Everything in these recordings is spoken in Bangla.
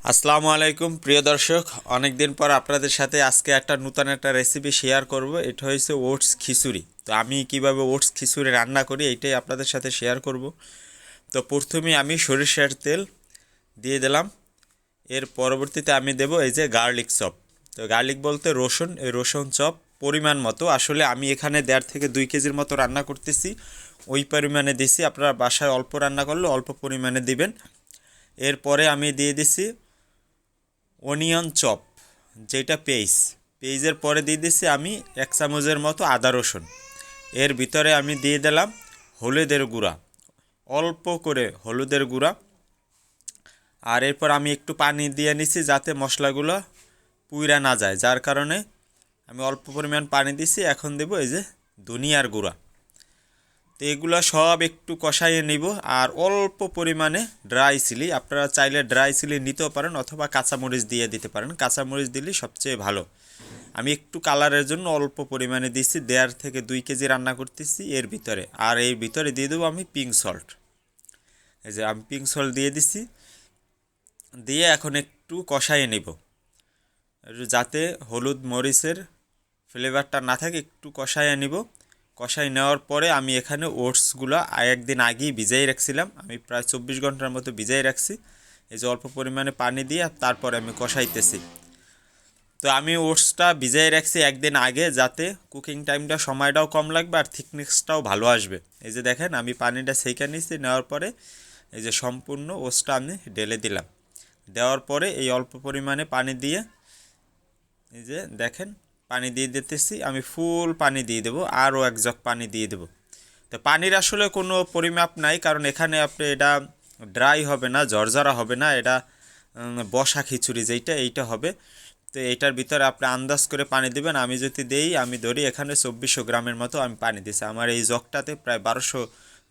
আসসালামু আলাইকুম প্রিয় দর্শক, অনেক দিন পর আপনাদের সাথে আজকে একটা নতুন একটা রেসিপি শেয়ার করব। এটা হচ্ছে ওটস খিচুড়ি। তো আমি কিভাবে ওটস খিচুড়ি রান্না করি এইটাই আপনাদের সাথে শেয়ার করব। তো প্রথমে আমি সরিষার তেল দিয়ে দিলাম। এর পরবর্তীতে আমি দেব এই যে গার্লিক চপ। তো গার্লিক বলতে রসুন, এই রসুন চপ পরিমাণ মতো। আসলে আমি এখানে 1.5 থেকে 2 কেজির মতো রান্না করতেছি, ওই পরিমাণে দিছি। আপনারা বাসায় অল্প রান্না করলে অল্প পরিমাণে দিবেন। এরপরে আমি দিয়ে দিছি অনিয়ন চপ, যেটা পেঁয়াজের পরে দিয়ে দিচ্ছি আমি 1 চামচের মতো আদা রসুন। এর ভিতরে আমি দিয়ে দিলাম হলুদের গুঁড়া, অল্প করে হলুদের গুঁড়া। আর এরপর আমি একটু পানি দিয়ে নিছি যাতে মশলাগুলো পুইরা না যায়, যার কারণে আমি অল্প পরিমাণ পানি দিছি। এখন দেব এই যে ধনিয়ার গুঁড়া। তো এগুলো সব একটু কষাইয়ে নিব। আর অল্প পরিমাণে ড্রাই চিলি, আপনারা চাইলে ড্রাই চিলি নিতেও পারেন অথবা কাঁচামরিচ দিয়ে দিতে পারেন। কাঁচামরিচ দিলে সবচেয়ে ভালো। আমি একটু কালারের জন্য অল্প পরিমাণে দিচ্ছি। 1.5 থেকে 2 কেজি রান্না করতেছি এর ভিতরে। আর এর ভিতরে দিয়ে দেবো আমি পিঙ্ক সল্ট। এই যে আমি পিঙ্ক সল্ট দিয়ে দিচ্ছি। দিয়ে এখন একটু কষাইয়ে নেব, যাতে হলুদ মরিচের ফ্লেভারটা না থাকে। একটু কষাইয়ে নিব। কষাই নেওয়ার পরে আমি এখানে ওটসগুলো একদিন আগেই ভিজাই রাখছিলাম। আমি প্রায় 24 ঘন্টার মতো ভিজাই রাখছি। এই যে অল্প পরিমাণে পানি দিয়ে তারপরে আমি কষাইতেছি। তো আমি ওটসটা ভিজাই রাখছি একদিন আগে, যাতে কুকিং টাইমটা সময়টাও কম লাগবে আর থিকনেসটাও ভালো আসবে। এই যে দেখেন আমি পানিটা সেঁকে নিচ্ছি। নেওয়ার পরে এই যে সম্পূর্ণ ওটসটা আমি ঢেলে দিলাম। দেওয়ার পরে এই অল্প পরিমাণে পানি দিয়ে এই যে দেখেন পানি দিয়ে দিতেছি। আমি ফুল পানি দিয়ে দেবো, আরও 1 জগ পানি দিয়ে দেবো। তো পানির আসলে কোনো পরিমাপ নাই, কারণ এখানে আপনি এটা ড্রাই হবে না, ঝরঝরা হবে না। এটা বসা খিচুড়ি এইটা হবে। তো এইটার ভিতরে আপনি আন্দাজ করে পানি দেবেন। আমি যদি দেই, আমি ধরি এখানে 2400 গ্রামের মতো আমি পানি দিছি। আমার এই জগটাতে প্রায় 1200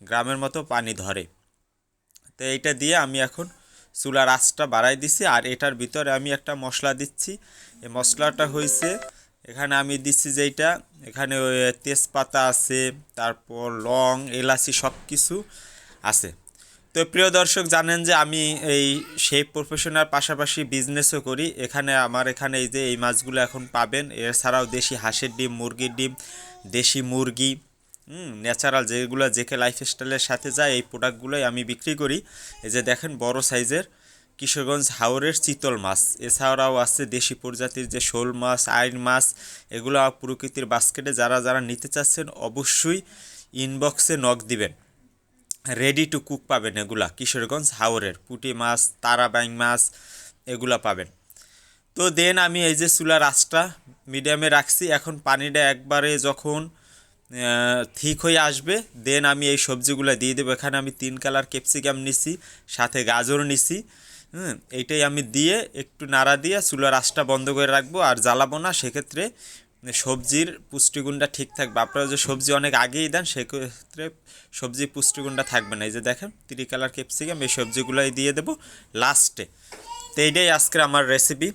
গ্রামের মতো পানি ধরে। তো এইটা দিয়ে আমি এখন চুলার আঁচটা বাড়াই দিছি। আর এটার ভিতরে আমি একটা মশলা দিচ্ছি। এই মশলাটা হয়েছে, এখানে আমি দিচ্ছি যেইটা, এখানে ওই তেজপাতা আছে, তারপর লং, এলাচি সব কিছু আছে। তো প্রিয় দর্শক, জানেন যে আমি এই শেফ প্রফেশনাল পাশাপাশি বিজনেসও করি। এখানে এই যে এই মাছগুলো এখন পাবেন। এছাড়াও দেশি হাঁসের ডিম, মুরগির ডিম, দেশি মুরগি, ন্যাচারাল যেগুলো জেকে লাইফস্টাইলের সাথে যায়, এই প্রোডাক্টগুলোই আমি বিক্রি করি। এই যে দেখেন বড় সাইজের কিশোরগঞ্জ হাওরের চিতল মাছ। এছাড়াও আছে দেশি প্রজাতির যে শোল মাছ, আইন মাছ। এগুলো প্রকৃতির বাস্কেটে যারা যারা নিতে চাচ্ছেন অবশ্যই ইনবক্সে নক দিবেন। রেডি টু কুক পাবেন এগুলা। কিশোরগঞ্জ হাওরের পুঁটি মাছ, তারাবাইং মাছ এগুলা পাবেন। তো দেন আমি এই যে চুলার আঁচটা মিডিয়ামে রাখছি। এখন পানিটা একবারে যখন ঠিক হয়ে আসবে, দেন আমি এই সবজিগুলো দিয়ে দেবো। এখানে আমি 3 কালার ক্যাপসিকাম নিছি, সাথে গাজর নিছি। এইটাই আমি দিয়ে একটু নাড়া দিয়ে চুলার আঁচটা বন্ধ করে রাখবো, আর জ্বালাবো না। সেক্ষেত্রে সবজির পুষ্টিগুণটা ঠিক থাকবে। আপনারা যে সবজি অনেক আগেই দেন, সেক্ষেত্রে সবজির পুষ্টিগুণটা থাকবে না। এই যে দেখেন 3 কালার ক্যাপসিকাম, এই সবজিগুলোই দিয়ে দেবো লাস্টে। তো এইটাই আজকের আমার রেসিপি।